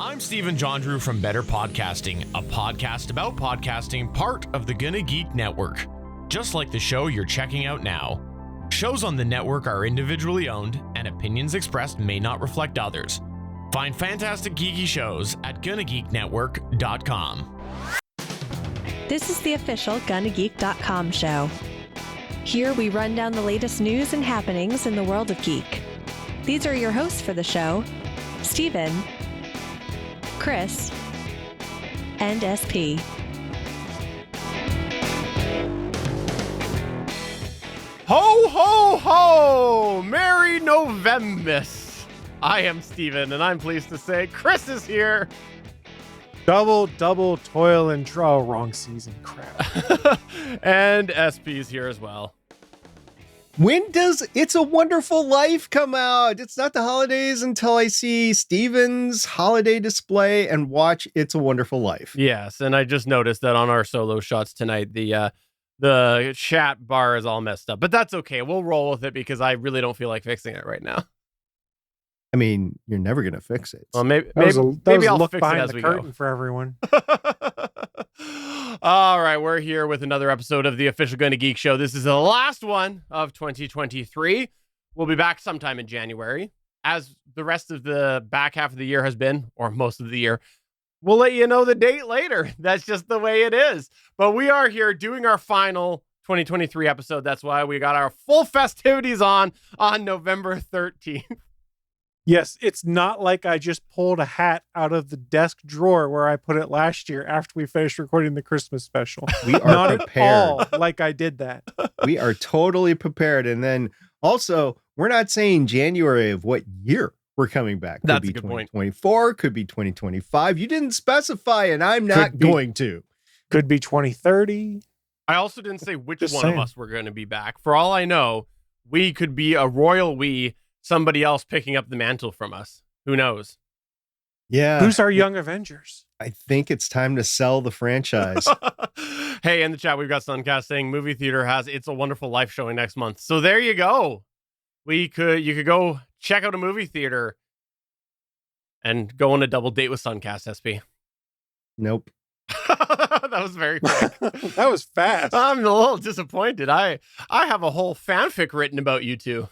I'm Stephen John Drew from Better Podcasting, a podcast about podcasting, part of the GonnaGeek Network. Just like the show you're checking out now. Shows on the network are individually owned, and opinions expressed may not reflect others. Find fantastic geeky shows at GonnaGeekNetwork.com. This is the official GonnaGeek.com show. Here we run down the latest news and happenings in the world of geek. These are your hosts for the show, Stephen, Chris, and SP. Ho, ho, ho! Merry Novembmas! I am Steven, and I'm pleased to say Chris is here. Double toil and trouble. Wrong season. Crap. And SP's here as well. When does It's a Wonderful Life come out? It's not the holidays until I see Steven's holiday display and watch It's a Wonderful Life. Yes, and I just noticed that on our solo shots tonight, the chat bar is all messed up. But that's okay. We'll roll with it because I really don't feel like fixing it right now. I mean, you're never going to fix it. Well, maybe I'll look fix it behind as the we curtain go. for everyone. All right, we're here with another episode of the official GonnaGeek Show. This is the last one of 2023. We'll be back sometime in January, as the rest of the back half of the year has been, or most of the year. We'll let you know the date later. That's just the way it is. But we are here doing our final 2023 episode. That's why we got our full festivities on November 13th. Yes, it's not like I just pulled a hat out of the desk drawer where I put it last year after we finished recording the Christmas special. We are Not prepared. at all like I did that. We are totally prepared. And then also, we're not saying January of what year we're coming back. Could That's be a good point. 2024, could be 2025. You didn't specify, and I'm not going to. Could be 2030. I also didn't say which Just one saying. of us were going to be back. For all I know, we could be a royal we, somebody else picking up the mantle from us. Who knows? Yeah. Who's our young Avengers? I think it's time to sell the franchise. Hey, in the chat, we've got Suncast saying movie theater has It's a Wonderful Life showing next month. So there you go. You could go check out a movie theater and go on a double date with Suncast, SP. Nope. That was very quick. That was fast. I'm a little disappointed. I have a whole fanfic written about you two.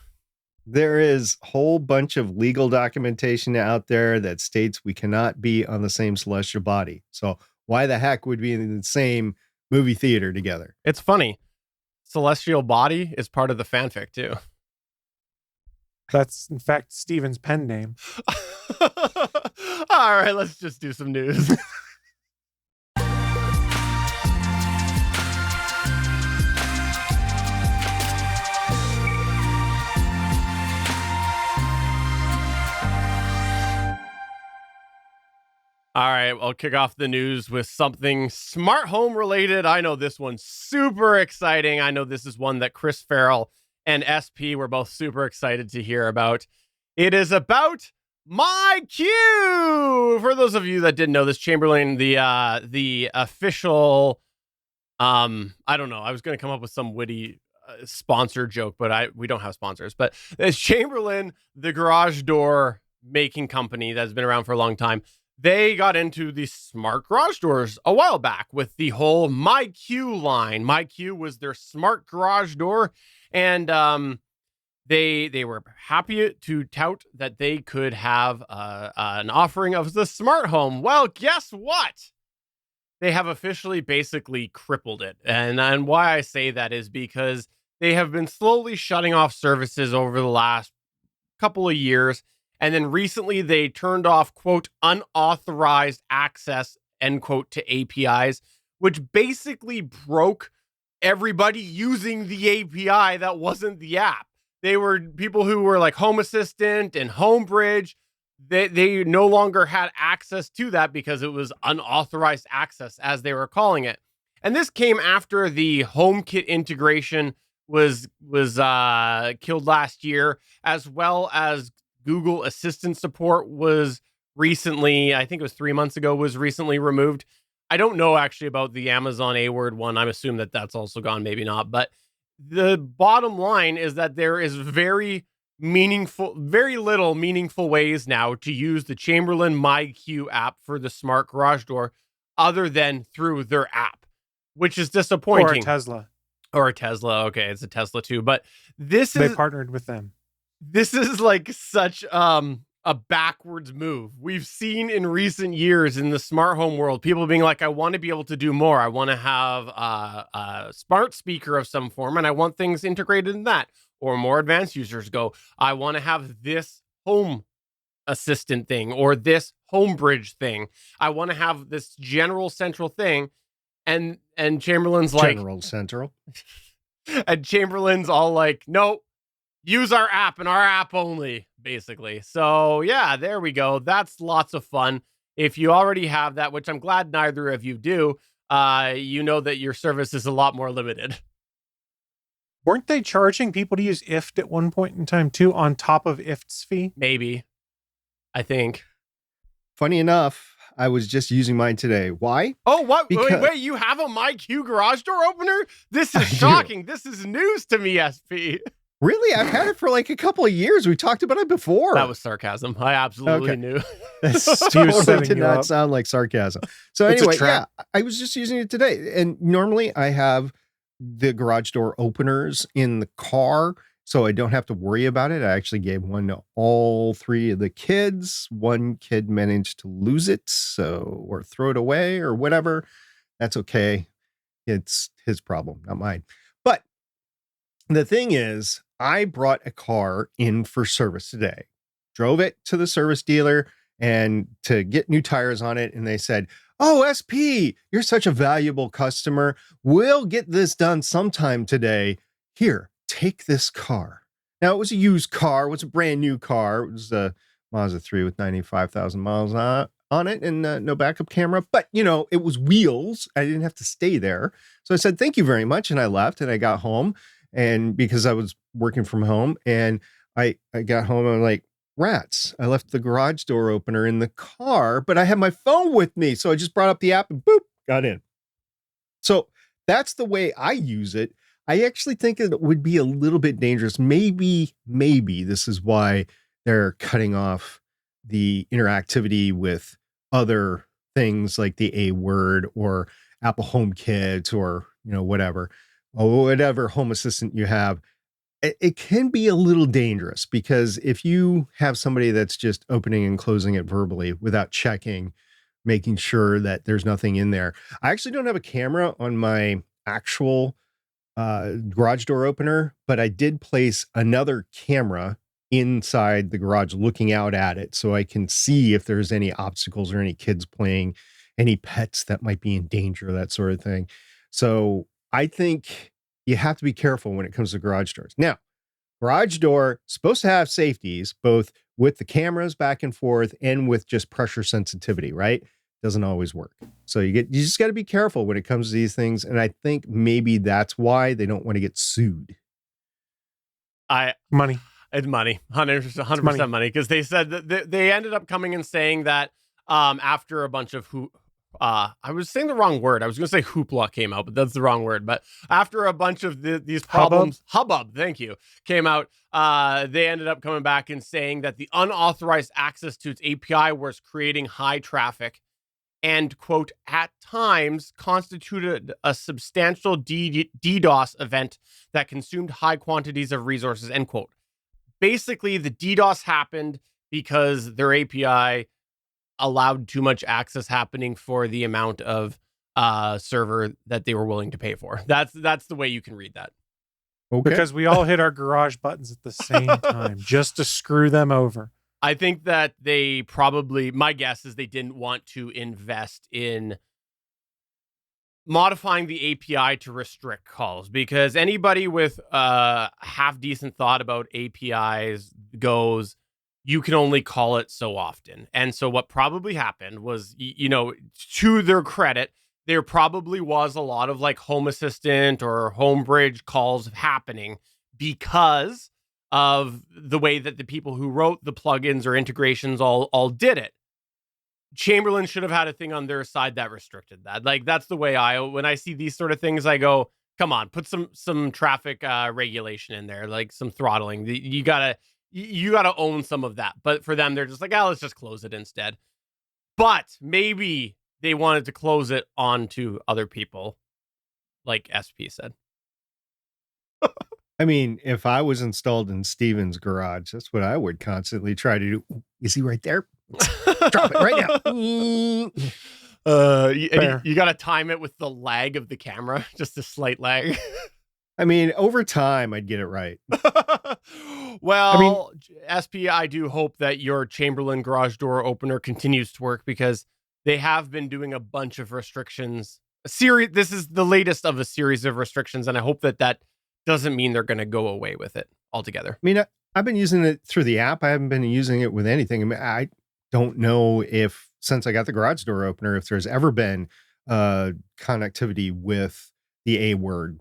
There is a whole bunch of legal documentation out there that states we cannot be on the same celestial body. So why the heck would we be in the same movie theater together? It's funny. Celestial Body is part of the fanfic too. That's, in fact, Steven's pen name. All right, let's just do some news. All right, I'll kick off the news with something smart home related. I know this one's super exciting. I know this is one that Chris Farrell and SP were both super excited to hear about. It is about MyQ. For those of you that didn't know this, Chamberlain, the official, I don't know. I was going to come up with some witty sponsor joke, but we don't have sponsors. But it's Chamberlain, the garage door making company that's been around for a long time. They got into the smart garage doors a while back with the whole MyQ line. MyQ was their smart garage door, and they were happy to tout that they could have an offering of the smart home. Well, guess what? They have officially basically crippled it. And why I say that is because they have been slowly shutting off services over the last couple of years. And then recently they turned off, quote, unauthorized access, end quote, to APIs, which basically broke everybody using the API that wasn't the app. They were people who were like Home Assistant and Homebridge. They no longer had access to that because it was unauthorized access, as they were calling it. And this came after the HomeKit integration was killed last year, as well as Google Assistant support was recently, I think it was 3 months ago, was recently removed. I don't know actually about the Amazon A-word one. I'm assuming that that's also gone, maybe not. But the bottom line is that there is very very little meaningful ways now to use the Chamberlain MyQ app for the smart garage door other than through their app, which is disappointing. Or a Tesla. Or a Tesla. Okay, it's a Tesla too. But They partnered with them. this is like such a backwards move. We've seen in recent years in the smart home world, people being like, I want to be able to do more. I want to have a smart speaker of some form, and I want things integrated in that. Or more advanced users go, I want to have this home assistant thing or this home bridge thing. I want to have this general central thing. And Chamberlain's like General Central. And Chamberlain's all like, no, use our app and our app only, basically. So yeah, there we go. That's lots of fun. If you already have that, which I'm glad neither of you do, you know that your service is a lot more limited. Weren't they charging people to use IFT at one point in time too, on top of IFT's fee? Maybe. I think. Funny enough, I was just using mine today. Why? Oh, what? Because- Wait, you have a MyQ garage door opener? This is shocking. This is news to me, SP. Really? I've had it for like a couple of years. We talked about it before. That was sarcasm. I absolutely knew. That He was totally setting did you not up. sound like sarcasm. So It's a anyway, yeah, trap. I was just using it today. And normally I have the garage door openers in the car, so I don't have to worry about it. I actually gave one to all three of the kids. One kid managed to lose it, or throw it away or whatever. That's okay. It's his problem, not mine. But the thing is, I brought a car in for service today, drove it to the service dealer and to get new tires on it. And they said, oh, SP, you're such a valuable customer. We'll get this done sometime today. Here, take this car. Now, it was a used car. It was a brand new car. It was a Mazda 3 with 95,000 miles on it and no backup camera. But, it was wheels. I didn't have to stay there. So I said, thank you very much. And I left and I got home. And because I was working from home, and I got home, and I'm like, rats, I left the garage door opener in the car, but I had my phone with me. So I just brought up the app and boop, got in. So that's the way I use it. I actually think it would be a little bit dangerous. Maybe this is why they're cutting off the interactivity with other things like the A Word or Apple HomeKit or, whatever home assistant you have. It can be a little dangerous because if you have somebody that's just opening and closing it verbally without checking, making sure that there's nothing in there. I actually don't have a camera on my actual garage door opener, but I did place another camera inside the garage looking out at it so I can see if there's any obstacles or any kids playing, any pets that might be in danger, that sort of thing. So I think you have to be careful when it comes to garage doors. Now, garage door supposed to have safeties, both with the cameras back and forth and with just pressure sensitivity, right? Doesn't always work. So you just got to be careful when it comes to these things. And I think maybe that's why they don't want to get sued. Money. It's money, 100% money. Because they said that they ended up coming and saying that after a bunch of I was saying the wrong word. I was going to say hoopla came out, but that's the wrong word. But after a bunch of these problems, hubbub, thank you, came out, they ended up coming back and saying that the unauthorized access to its API was creating high traffic and, quote, at times constituted a substantial DDoS event that consumed high quantities of resources, end quote. Basically, the DDoS happened because their API allowed too much access happening for the amount of server that they were willing to pay for. That's the way you can read that. Okay. Because we all hit our garage buttons at the same time just to screw them over. I think that they probably, my guess is they didn't want to invest in modifying the API to restrict calls, because anybody with half decent thought about APIs goes, you can only call it so often. And so what probably happened was, to their credit, there probably was a lot of like Home Assistant or Home Bridge calls happening because of the way that the people who wrote the plugins or integrations all did it. Chamberlain should have had a thing on their side that restricted that. Like, that's the way when I see these sort of things, I go, come on, put some traffic regulation in there, like some throttling. You gotta you got to own some of that. But for them, they're just like, let's just close it instead. But maybe they wanted to close it onto other people, like SP said. I mean, if I was installed in Steven's garage, that's what I would constantly try to do. Ooh, is he right there? Drop it right now. You got to time it with the lag of the camera, just a slight lag. I mean, over time, I'd get it right. Well, SP, I do hope that your Chamberlain garage door opener continues to work, because they have been doing a bunch of restrictions. This is the latest of a series of restrictions, and I hope that doesn't mean they're going to go away with it altogether. I mean, I've been using it through the app. I haven't been using it with anything. I mean, I don't know if, since I got the garage door opener, if there's ever been connectivity with the A word,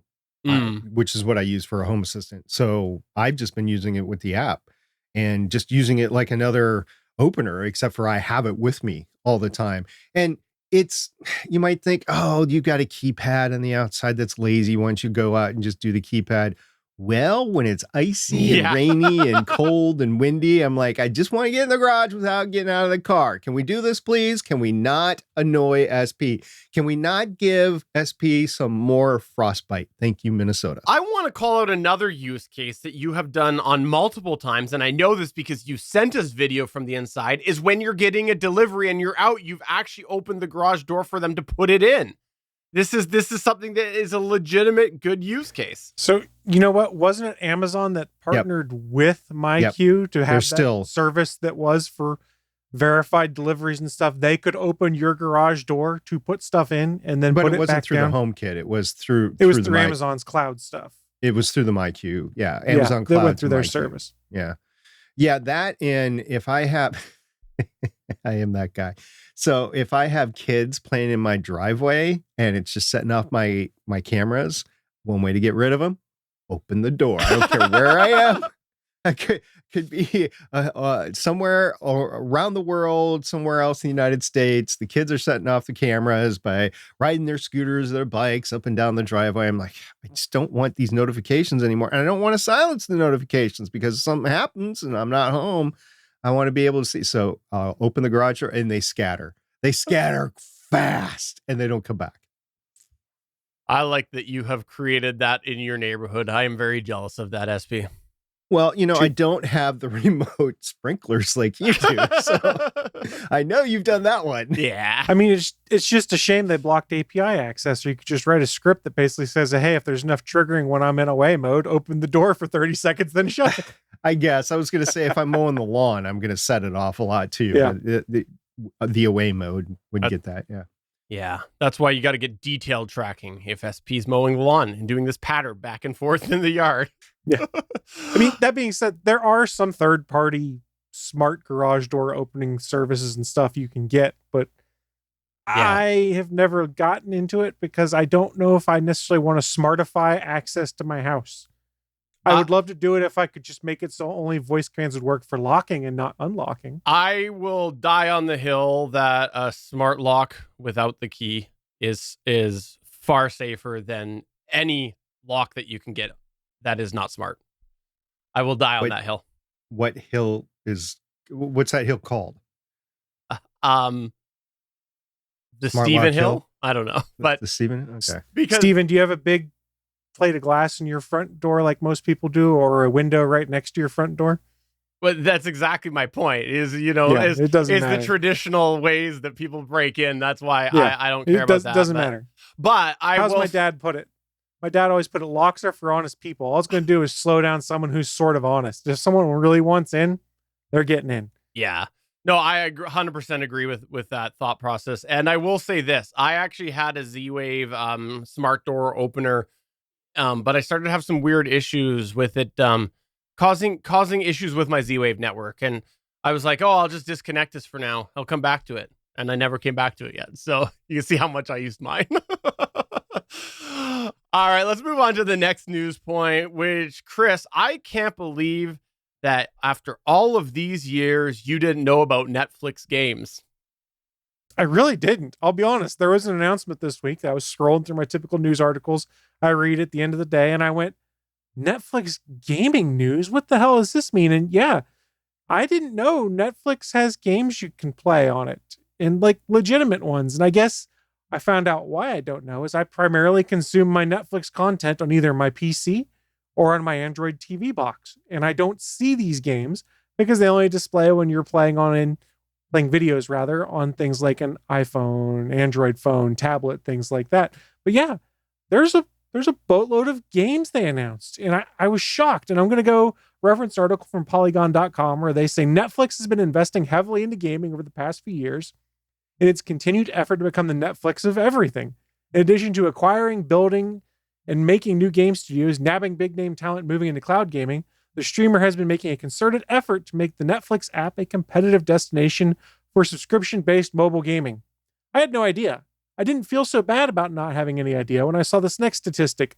which is what I use for a home assistant. So I've just been using it with the app and just using it like another opener, except for I have it with me all the time. And you might think, oh, you got a keypad on the outside that's lazy once you go out and just do the keypad. Well, when it's icy and rainy and cold and windy, I'm like, I just want to get in the garage without getting out of the car. Can we do this, please? Can we not annoy SP? Can we not give SP some more frostbite? Thank you, Minnesota. I want to call out another use case that you have done on multiple times, and I know this because you sent us video from the inside, is when you're getting a delivery and you're out, you've actually opened the garage door for them to put it in. This is something that is a legitimate good use case. So, you know what? Wasn't it Amazon that partnered with MyQ to have service that was for verified deliveries and stuff? They could open your garage door to put stuff in and then put it back down. But it wasn't through the HomeKit. It was through Amazon's cloud stuff. It was through the MyQ. Yeah. Amazon Cloud. They went through their service. Yeah. Yeah. That, and if I have, I am that guy. So if I have kids playing in my driveway and it's just setting off my cameras, one way to get rid of them, open the door. I don't care where I am. I could be somewhere around the world, somewhere else in the United States. The kids are setting off the cameras by riding their scooters, their bikes up and down the driveway. I'm like, I just don't want these notifications anymore. And I don't want to silence the notifications, because if something happens and I'm not home, I want to be able to see. So I'll open the garage door and they scatter. They scatter fast and they don't come back. I like that you have created that in your neighborhood. I am very jealous of that, SP. Well, I don't have the remote sprinklers like you do. So I know you've done that one. Yeah. I mean, it's just a shame they blocked API access, or you could just write a script that basically says, hey, if there's enough triggering when I'm in away mode, open the door for 30 seconds, then shut it. I guess I was going to say, if I'm mowing the lawn, I'm going to set it off a lot too. Yeah. The away mode would get that. Yeah. Yeah. That's why you got to get detailed tracking if SP's mowing the lawn and doing this patter back and forth in the yard. Yeah. I mean, that being said, there are some third-party smart garage door opening services and stuff you can get, but I have never gotten into it because I don't know if I necessarily want to smartify access to my house. I would love to do it if I could just make it so only voice commands would work for locking and not unlocking. I will die on the hill that a smart lock without the key is far safer than any lock that you can get that is not smart. I will die on that hill. What's that hill called? The Smart Stephen Lock Hill? I don't know. But the Stephen? Okay. Stephen, do you have a big plate of glass in your front door like most people do, or a window right next to your front door? But that's exactly my point. Is it doesn't matter. The traditional ways that people break in. That's why I don't care about that. It doesn't matter. But how's my dad put it? My dad always put it: locks are for honest people. All it's going to do is slow down someone who's sort of honest. If someone really wants in, they're getting in. Yeah. No, I 100% agree with that thought process. And I will say this: I actually had a Z-Wave smart door opener. But I started to have some weird issues with it, causing issues with my Z-Wave network. And I was like, I'll just disconnect this for now. I'll come back to it. And I never came back to it yet. So you can see how much I used mine. All right, let's move on to the next news point, which, Chris, I can't believe that after all of these years, you didn't know about Netflix games. I really didn't. I'll be honest. There was an announcement this week that I was scrolling through my typical news articles. I read at the end of the day and I went, Netflix gaming news. What the hell does this mean? And yeah, I didn't know Netflix has games you can play on it, and like legitimate ones. And I guess I found out why I don't know is I primarily consume my Netflix content on either my PC or on my Android TV box. And I don't see these games because they only display when you're playing videos rather on things like an iPhone, Android phone, tablet, things like that. But yeah, there's a boatload of games they announced, and I was shocked. And I'm going to go reference an article from Polygon.com where they say Netflix has been investing heavily into gaming over the past few years in its continued effort to become the Netflix of everything. In addition to acquiring, building, and making new game studios, nabbing big name talent, moving into cloud gaming, the streamer has been making a concerted effort to make the Netflix app a competitive destination for subscription-based mobile gaming. I had no idea. I didn't feel so bad about not having any idea when I saw this next statistic.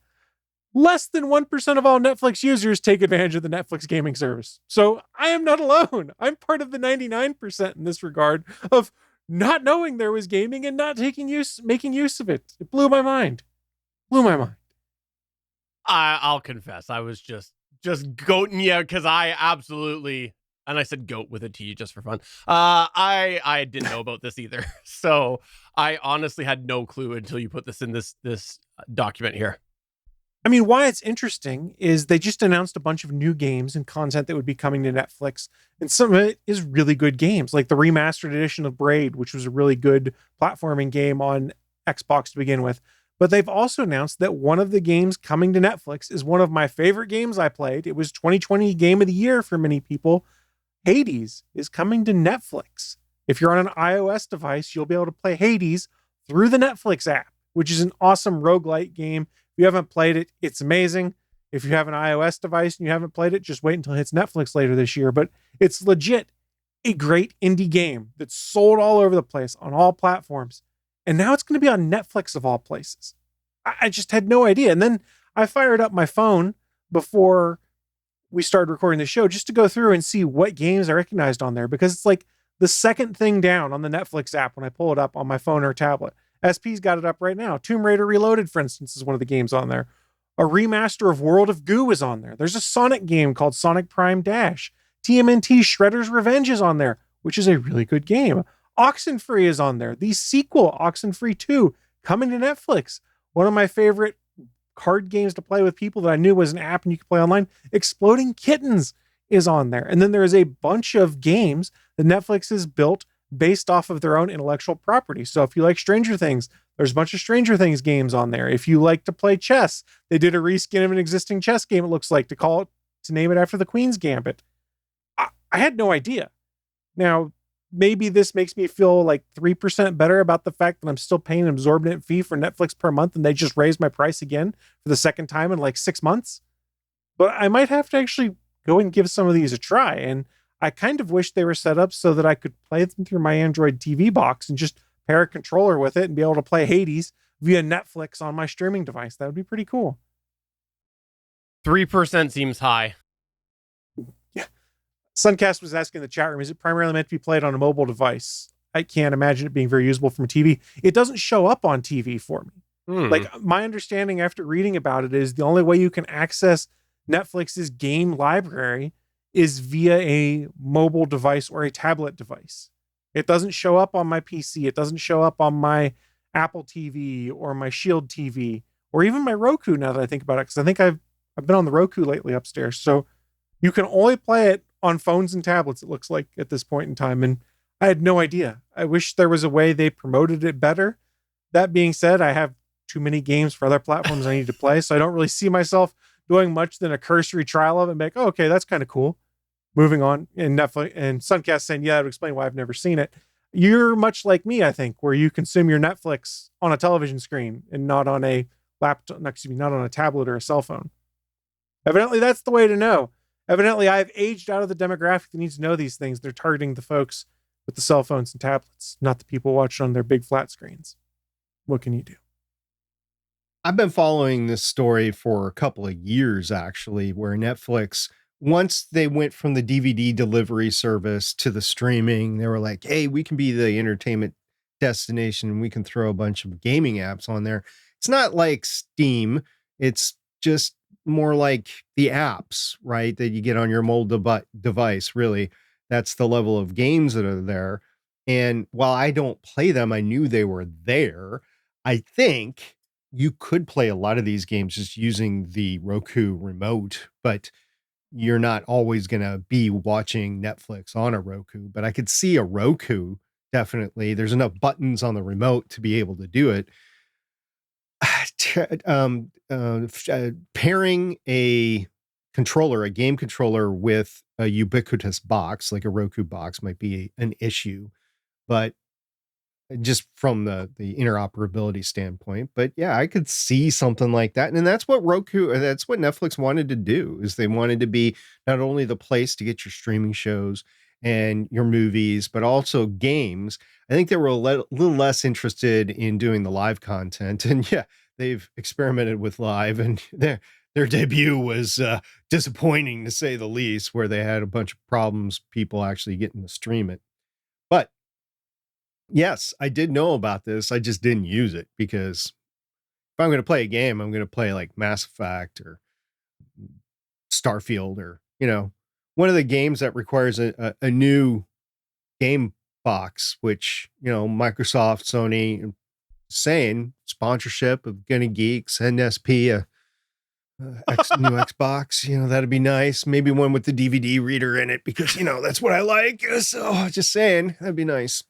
Less than 1% of all Netflix users take advantage of the Netflix gaming service. So I am not alone. I'm part of the 99% in this regard of not knowing there was gaming and not making use of it. It blew my mind. I'll confess, I was just goating you because I absolutely, and I said goat with a T just for fun. I didn't know about this either, so I honestly had no clue until you put this in this document here. I mean, why it's interesting is they just announced a bunch of new games and content that would be coming to Netflix, and some of it is really good games, like the remastered edition of Braid, which was a really good platforming game on Xbox to begin with. But they've also announced that one of the games coming to Netflix is one of my favorite games I played. It was 2020 Game of the Year for many people. Hades is coming to Netflix. If you're on an iOS device, you'll be able to play Hades through the Netflix app, which is an awesome roguelite game. If you haven't played it, it's amazing. If you have an iOS device and you haven't played it, just wait until it hits Netflix later this year. But it's legit a great indie game that's sold all over the place on all platforms. And now it's going to be on Netflix of all places. I just had no idea. And then I fired up my phone before we started recording the show just to go through and see what games I recognized on there, because it's like the second thing down on the Netflix app when I pull it up on my phone or tablet. SP's got it up right now. Tomb Raider Reloaded, for instance, is one of the games on there. A remaster of World of Goo is on there. There's a Sonic game called Sonic Prime Dash. TMNT Shredder's Revenge is on there, which is a really good game. Oxenfree is on there. The sequel, Oxenfree 2, coming to Netflix. One of my favorite card games to play with people that I knew was an app and you could play online, Exploding Kittens, is on there. And then there is a bunch of games that Netflix has built based off of their own intellectual property. So if you like Stranger Things, there's a bunch of Stranger Things games on there. If you like to play chess, they did a reskin of an existing chess game, it looks like, to name it after the Queen's Gambit. I had no idea. Now, maybe this makes me feel like 3% better about the fact that I'm still paying an exorbitant fee for Netflix per month and they just raised my price again for the second time in like 6 months. But I might have to actually go and give some of these a try. And I kind of wish they were set up so that I could play them through my Android TV box and just pair a controller with it and be able to play Hades via Netflix on my streaming device. That would be pretty cool. 3% seems high. Suncast was asking in the chat room, is it primarily meant to be played on a mobile device? I can't imagine it being very usable from a TV. It doesn't show up on TV for me. Like, my understanding after reading about it is the only way you can access Netflix's game library is via a mobile device or a tablet device. It doesn't show up on my PC. It doesn't show up on my Apple TV or my Shield TV or even my Roku, now that I think about it, because I think I've been on the Roku lately upstairs. So you can only play it on phones and tablets, it looks like, at this point in time. And I had no idea. I wish there was a way they promoted it better. That being said, I have too many games for other platforms I need to play, so I don't really see myself doing much than a cursory trial of it and make, oh, okay, that's kind of cool. Moving on. And Netflix and Suncast saying, yeah, that would explain why I've never seen it. You're much like me, I think, where you consume your Netflix on a television screen and not on a laptop, not on a tablet or a cell phone. Evidently, that's the way to know. Evidently, I've aged out of the demographic that needs to know these things. They're targeting the folks with the cell phones and tablets, not the people watching on their big flat screens. What can you do? I've been following this story for a couple of years, actually, where Netflix, once they went from the DVD delivery service to the streaming, they were like, hey, we can be the entertainment destination and we can throw a bunch of gaming apps on there. It's not like Steam. It's just more like the apps, right? That you get on your mobile device, really. That's the level of games that are there. And while I don't play them, I knew they were there. I think you could play a lot of these games just using the Roku remote, but you're not always going to be watching Netflix on a Roku. But I could see a Roku, definitely. There's enough buttons on the remote to be able to do it. Pairing a controller, a game controller, with a ubiquitous box like a Roku box might be an issue, but just from the interoperability standpoint. But yeah, I could see something like that. And that's what that's what Netflix wanted to do, is they wanted to be not only the place to get your streaming shows and your movies, but also games. I think they were a little less interested in doing the live content. And yeah, they've experimented with live, and their debut was disappointing, to say the least, where they had a bunch of problems, people actually getting to stream it. But yes, I did know about this. I just didn't use it, because if I'm going to play a game, I'm going to play like Mass Effect or Starfield, or, one of the games that requires a new game box, which, Microsoft, Sony saying sponsorship of GonnaGeek, send SP a new Xbox, that'd be nice. Maybe one with the DVD reader in it, because, that's what I like. So just saying, that'd be nice.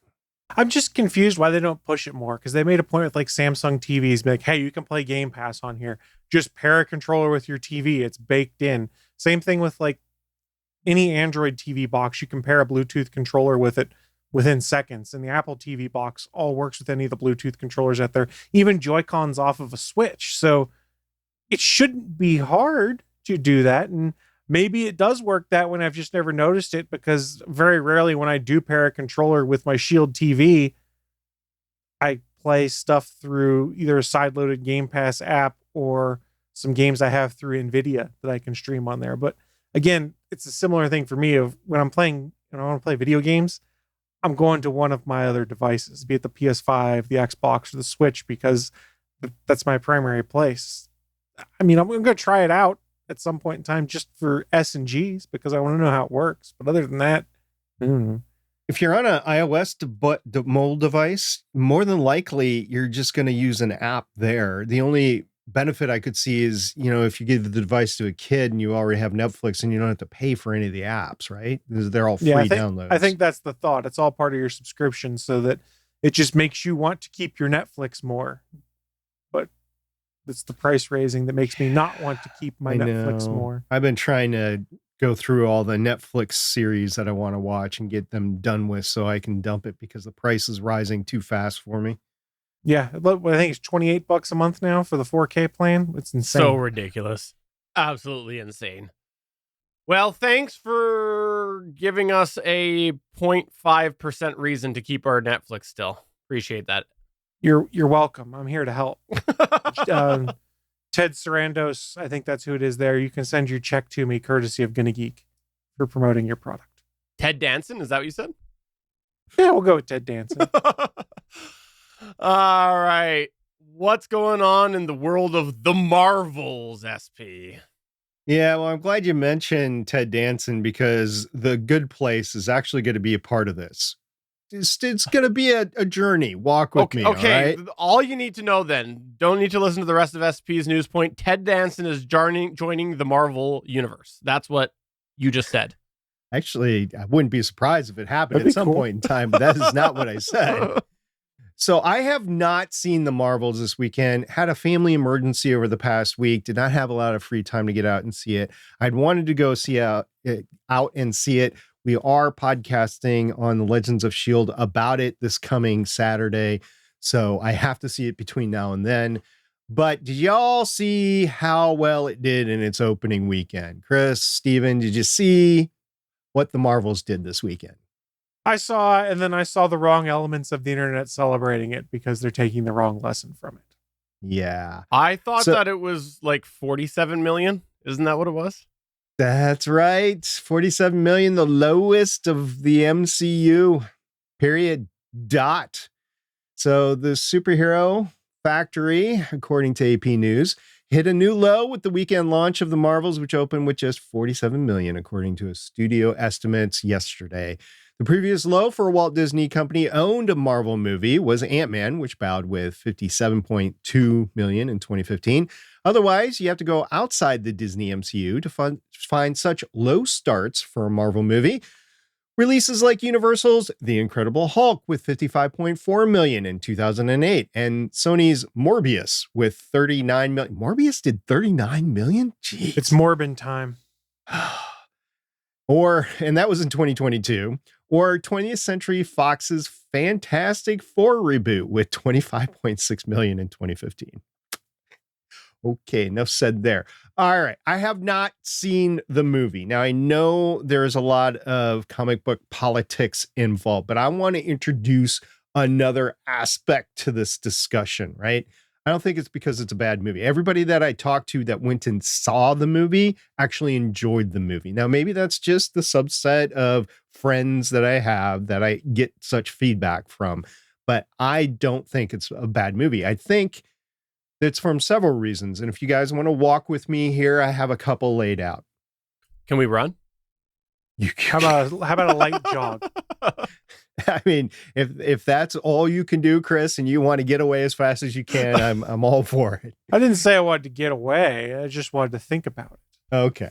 I'm just confused why they don't push it more, because they made a point with like Samsung TVs, be like, hey, you can play Game Pass on here. Just pair a controller with your TV. It's baked in. Same thing with like any Android TV box. You can pair a Bluetooth controller with it within seconds. And the Apple TV box all works with any of the Bluetooth controllers out there, even Joy-Cons off of a Switch. So it shouldn't be hard to do that. And maybe it does work that way. I've just never noticed it, because very rarely when I do pair a controller with my Shield TV, I play stuff through either a side-loaded Game Pass app or some games I have through NVIDIA that I can stream on there. But again, it's a similar thing for me of when I'm playing, I want to play video games, I'm going to one of my other devices, be it the PS5, the Xbox, or the Switch, because that's my primary place. I mean, I'm going to try it out at some point in time just for S&Gs, because I want to know how it works. But other than that, I don't know. If you're on an iOS mobile device, more than likely you're just going to use an app there. The only benefit I could see is, if you give the device to a kid and you already have Netflix, and you don't have to pay for any of the apps, right? They're all free downloads. I think that's the thought. It's all part of your subscription, so that it just makes you want to keep your Netflix more. But it's the price raising that makes me not want to keep my Netflix more. I've been trying to go through all the Netflix series that I want to watch and get them done with, so I can dump it, because the price is rising too fast for me. Yeah, I think it's $28 a month now for the 4K plan. It's insane. So ridiculous. Absolutely insane. Well, thanks for giving us a 0.5% reason to keep our Netflix still. Appreciate that. You're welcome. I'm here to help. Ted Sarandos, I think that's who it is there. You can send your check to me courtesy of GonnaGeek for promoting your product. Ted Danson, is that what you said? Yeah, we'll go with Ted Danson. All right. What's going on in the world of the Marvels, SP? Yeah, well, I'm glad you mentioned Ted Danson, because The Good Place is actually going to be a part of this. It's going to be a journey. Walk with me. Okay. All right? All you need to know then, don't need to listen to the rest of SP's news point. Ted Danson is joining the Marvel universe. That's what you just said. Actually, I wouldn't be surprised if it happened at some point in time, but that is not what I said. So I have not seen the Marvels this weekend. Had a family emergency over the past week. Did not have a lot of free time to get out and see it. I'd wanted to go out and see it. We are podcasting on the Legends of S.H.I.E.L.D. about it this coming Saturday, so I have to see it between now and then. But did y'all see how well it did in its opening weekend? Chris, Steven, did you see what the Marvels did this weekend? I saw, and then I saw the wrong elements of the internet celebrating it because they're taking the wrong lesson from it. Yeah. I thought that it was like 47 million. Isn't that what it was? That's right. 47 million, the lowest of the MCU, period. So the superhero factory, according to AP News, hit a new low with the weekend launch of The Marvels, which opened with just 47 million, according to a studio estimates yesterday. The previous low for a Walt Disney Company-owned Marvel movie was Ant-Man, which bowed with 57.2 million in 2015. Otherwise, you have to go outside the Disney MCU to find such low starts for a Marvel movie. Releases like Universal's The Incredible Hulk with 55.4 million in 2008, and Sony's Morbius with 39 million. Morbius did 39 million? Jeez. It's Morbin time. And that was in 2022. Or 20th Century Fox's Fantastic Four reboot with 25.6 million in 2015. Okay, enough said there. All right, I have not seen the movie. Now, I know there's a lot of comic book politics involved, but I want to introduce another aspect to this discussion, right? I don't think it's because it's a bad movie. Everybody that I talked to that went and saw the movie actually enjoyed the movie. Now, maybe that's just the subset of friends that I have that I get such feedback from, but I don't think it's a bad movie. I think it's from several reasons. And if you guys want to walk with me here, I have a couple laid out. Can we run? How about a light jog? I mean, if that's all you can do, Chris, and you want to get away as fast as you can, I'm all for it. I didn't say I wanted to get away. I just wanted to think about it. Okay.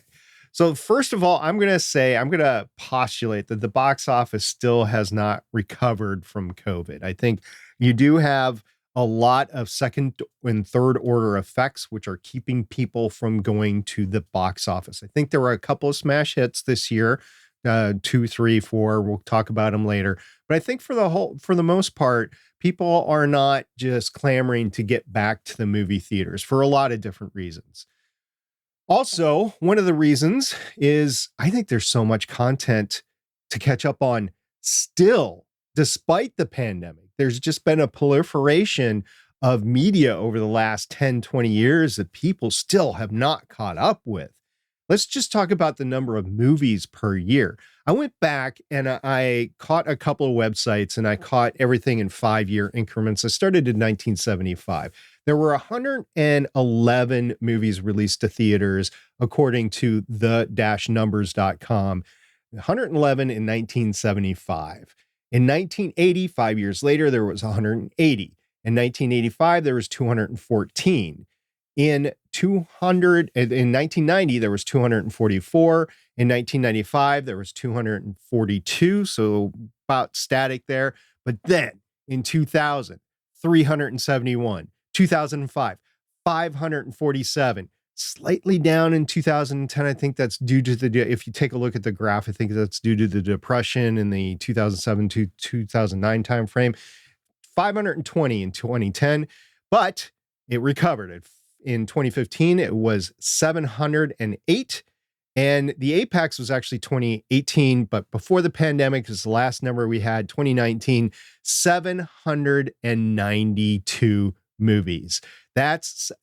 So first of all, I'm going to postulate that the box office still has not recovered from COVID. I think you do have a lot of second and third order effects, which are keeping people from going to the box office. I think there were a couple of smash hits this year, 2, 3, 4. We'll talk about them later. But I think for the most part, people are not just clamoring to get back to the movie theaters for a lot of different reasons. Also, one of the reasons is I think there's so much content to catch up on still, despite the pandemic. There's just been a proliferation of media over the last 10, 20 years that people still have not caught up with. Let's just talk about the number of movies per year. I went back and I caught a couple of websites and I caught everything in 5-year increments. I started in 1975. There were 111 movies released to theaters, according to the-numbers.com. 111 in 1975. In 1980, 5 years later, there was 180. In 1985, there was 214. In 1990, there was 244. In 1995, there was 242. So about static there. But then in 2000, 371. 2005, 547. Slightly down in 2010. I think that's due to if you take a look at the graph, I think that's due to the depression in the 2007 to 2009 timeframe. 520 in 2010, but it recovered. In 2015, it was 708. And the apex was actually 2018, but before the pandemic is the last number we had, 2019, 792 movies. That's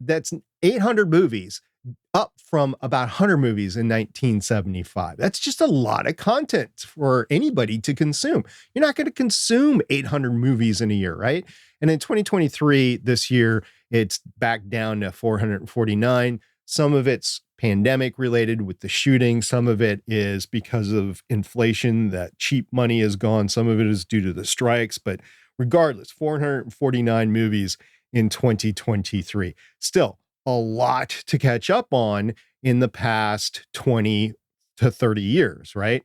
800 movies, up from about 100 movies in 1975. That's just a lot of content for anybody to consume. You're not going to consume 800 movies in a year, right? And in 2023, this year, it's back down to 449. Some of it's pandemic related with the shooting. Some of it is because of inflation, that cheap money is gone. Some of it is due to the strikes. But regardless, 449 movies in 2023. Still a lot to catch up on in the past 20 to 30 years, right?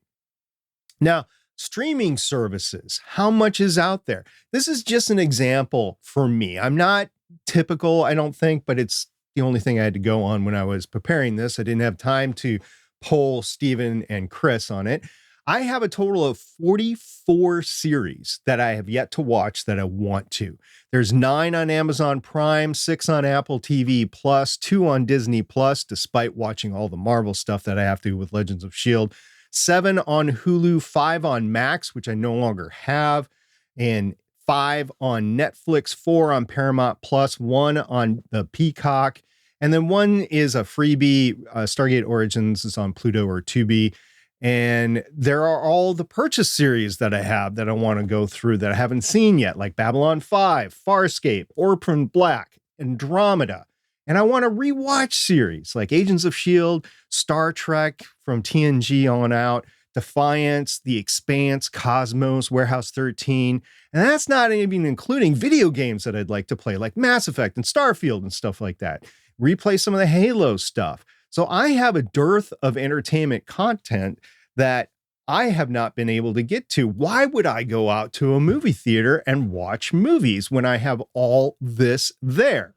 Now, streaming services, how much is out there? This is just an example for me. I'm not typical, I don't think, but it's the only thing I had to go on when I was preparing this. I didn't have time to poll Stephen and Chris on it. I have a total of 44 series that I have yet to watch that I want to. There's 9 on Amazon Prime, 6 on Apple TV Plus, 2 on Disney Plus, despite watching all the Marvel stuff that I have to with Legends of S.H.I.E.L.D., 7 on Hulu, 5 on Max, which I no longer have, and 5 on Netflix, 4 on Paramount Plus, 1 on the Peacock, and then 1 is a freebie. Stargate Origins is on Pluto or Tubi. And there are all the purchase series that I have that I want to go through that I haven't seen yet, like Babylon 5, Farscape, Orphan Black, Andromeda. And I want to rewatch series like Agents of S.H.I.E.L.D., Star Trek from TNG on out, Defiance, The Expanse, Cosmos, Warehouse 13. And that's not even including video games that I'd like to play, like Mass Effect and Starfield and stuff like that. Replay some of the Halo stuff. So I have a dearth of entertainment content that I have not been able to get to. Why would I go out to a movie theater and watch movies when I have all this there?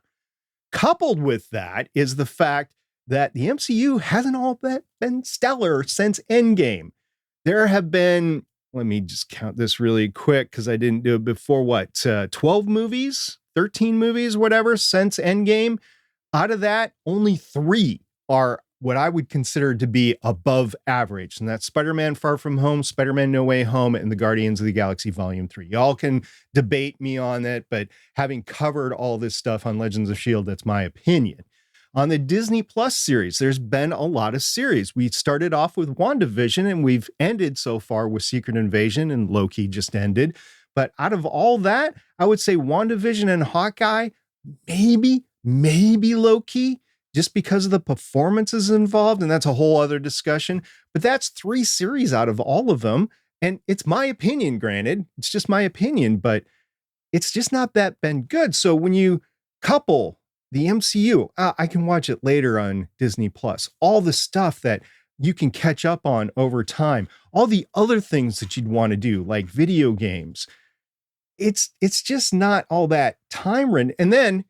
Coupled with that is the fact that the MCU hasn't all been stellar since Endgame. There have been, let me just count this really quick because I didn't do it before, 12 movies, 13 movies, whatever, since Endgame. Out of that, only 3 are what I would consider to be above average. And that's Spider-Man Far From Home, Spider-Man No Way Home, and the Guardians of the Galaxy Volume 3. Y'all can debate me on it, but having covered all this stuff on Legends of S.H.I.E.L.D., that's my opinion. On the Disney Plus series, there's been a lot of series. We started off with WandaVision, and we've ended so far with Secret Invasion, and Loki just ended. But out of all that, I would say WandaVision and Hawkeye, maybe Loki, just because of the performances involved, and that's a whole other discussion. But that's 3 series out of all of them, and it's my opinion, granted. It's just my opinion, but it's just not that been good. So when you couple the MCU, I can watch it later on Disney Plus, all the stuff that you can catch up on over time, all the other things that you'd want to do, like video games, it's just not all that time-run. And then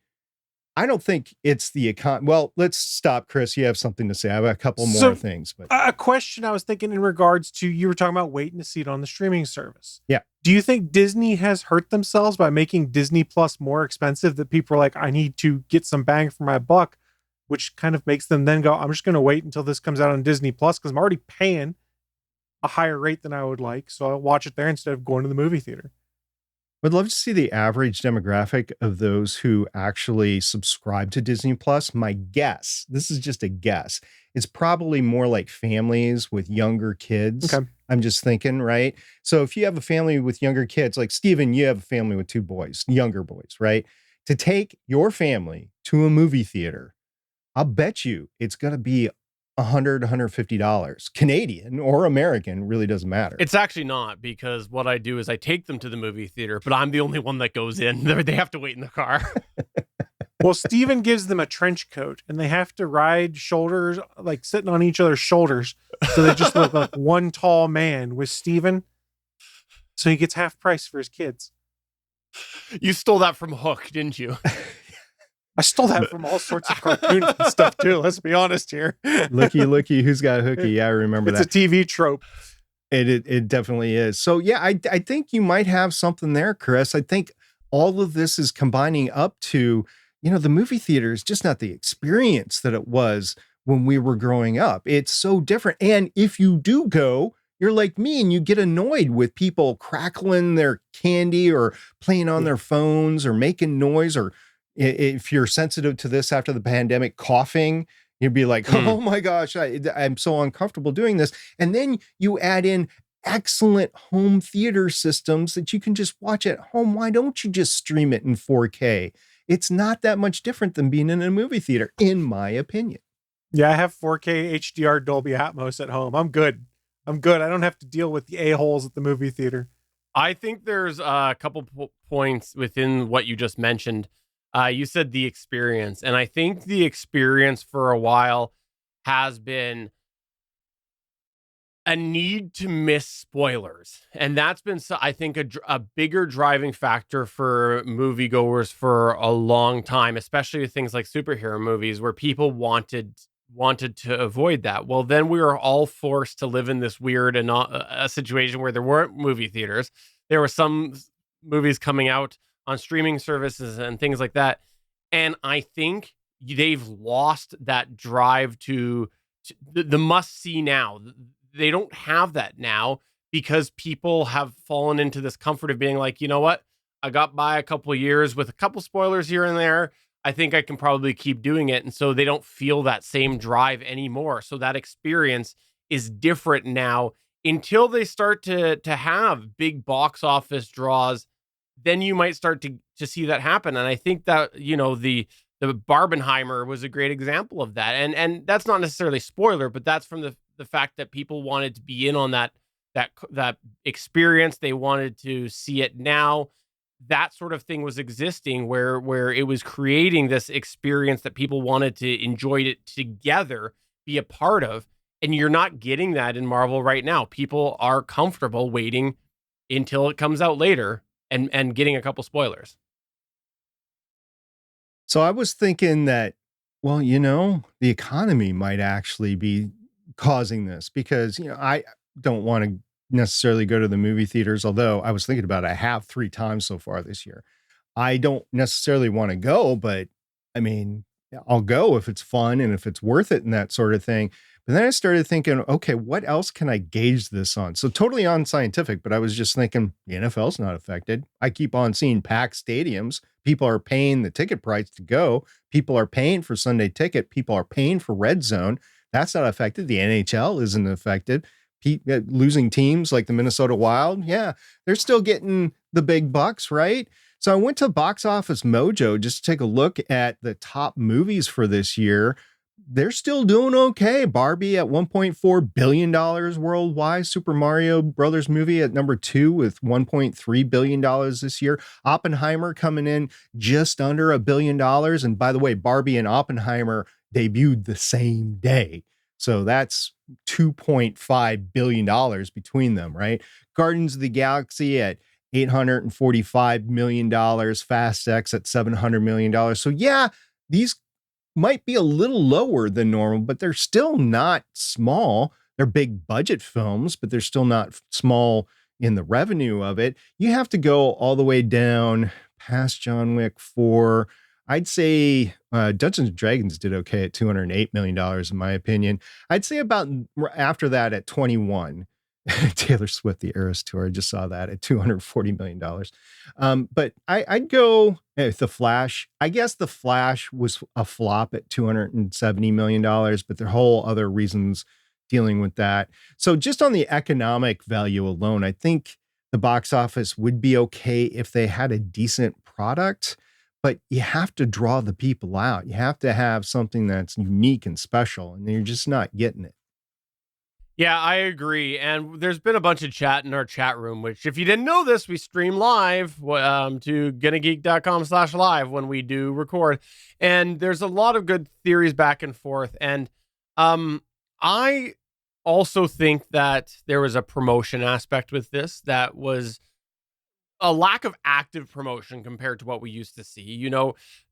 I don't think it's the well, let's stop, Chris. You have something to say. I have a couple more things. But a question I was thinking in regards to, you were talking about waiting to see it on the streaming service. Yeah. Do you think Disney has hurt themselves by making Disney Plus more expensive, that people are like, I need to get some bang for my buck, which kind of makes them then go, I'm just going to wait until this comes out on Disney Plus because I'm already paying a higher rate than I would like. So I'll watch it there instead of going to the movie theater. I'd love to see the average demographic of those who actually subscribe to Disney Plus. My guess, this is just a guess, it's probably more like families with younger kids. Okay. I'm just thinking, right? So if you have a family with younger kids, like Steven, you have a family with 2 boys, younger boys, right? To take your family to a movie theater, I'll bet you it's going to be $100, $150 Canadian or American, really doesn't matter. It's actually not, because what I do is I take them to the movie theater, but I'm the only one that goes in. They have to wait in the car. Well, Steven gives them a trench coat and they have to ride shoulders, like sitting on each other's shoulders. So they just look like one tall man with Steven. So he gets half price for his kids. You stole that from Hook, didn't you? I stole that from all sorts of cartoons and stuff too. Let's be honest here. Looky, who's got a hooky? Yeah, I remember it's that. It's a TV trope. It definitely is. So yeah, I think you might have something there, Chris. I think all of this is combining up to, the movie theater is just not the experience that it was when we were growing up. It's so different. And if you do go, you're like me and you get annoyed with people crackling their candy or playing on their phones or making noise, or if you're sensitive to this after the pandemic, coughing, you'd be like, oh my gosh, I'm so uncomfortable doing this. And then you add in excellent home theater systems that you can just watch at home. Why don't you just stream it in 4K? It's not that much different than being in a movie theater, in my opinion. Yeah, I have 4K HDR Dolby Atmos at home. I'm good. I don't have to deal with the a-holes at the movie theater. I think there's a couple points within what you just mentioned. You said the experience, and I think the experience for a while has been a need to miss spoilers. And that's been, I think, a bigger driving factor for moviegoers for a long time, especially with things like superhero movies, where people wanted to avoid that. Well, then we were all forced to live in this weird a situation where there weren't movie theaters. There were some movies coming out on streaming services and things like that. And I think they've lost that drive to the must-see now. They don't have that now because people have fallen into this comfort of being like, you know what? I got by a couple of years with a couple spoilers here and there. I think I can probably keep doing it. And so they don't feel that same drive anymore. So that experience is different now until they start to have big box office draws. Then you might start to see that happen. And I think that, the the Barbenheimer was a great example of that. And that's not necessarily spoiler, but that's from the fact that people wanted to be in on that experience. They wanted to see it now. That sort of thing was existing where it was creating this experience that people wanted to enjoy it together, be a part of. And you're not getting that in Marvel right now. People are comfortable waiting until it comes out later and getting a couple spoilers. So I was thinking that, well, the economy might actually be causing this because, I don't want to necessarily go to the movie theaters, although I was thinking about it. I have 3 times so far this year. I don't necessarily want to go, but I mean, I'll go if it's fun and if it's worth it and that sort of thing. But then I started thinking, okay, what else can I gauge this on? So totally unscientific, but I was just thinking the NFL's not affected. I keep on seeing packed stadiums. People are paying the ticket price to go. People are paying for Sunday ticket. People are paying for Red Zone. That's not affected. The NHL isn't affected. Losing teams like the Minnesota Wild, yeah, they're still getting the big bucks, right? So I went to Box Office Mojo just to take a look at the top movies for this year. They're still doing okay. Barbie at $1.4 billion worldwide. Super Mario Brothers movie at number 2 with $1.3 billion this year. Oppenheimer coming in just under $1 billion. And by the way, Barbie and Oppenheimer debuted the same day. So that's $2.5 billion between them, right? Guardians of the Galaxy at $845 million. Fast X at $700 million. So yeah, these might be a little lower than normal, but they're still not small. They're big budget films, but they're still not small in the revenue of it. You have to go all the way down past John Wick 4. I'd say Dungeons and Dragons did okay at $208 million, in my opinion. I'd say about after that at 21. Taylor Swift, the Eras Tour, I just saw that at $240 million. But I'd go with The Flash. I guess The Flash was a flop at $270 million, but there are whole other reasons dealing with that. So just on the economic value alone, I think the box office would be okay if they had a decent product, but you have to draw the people out. You have to have something that's unique and special, and you're just not getting it. Yeah, I agree. And there's been a bunch of chat in our chat room, which if you didn't know this, we stream live to GonnaGeek.com/live when we do record. And there's a lot of good theories back and forth. And I also think that there was a promotion aspect with this that was a lack of active promotion compared to what we used to see.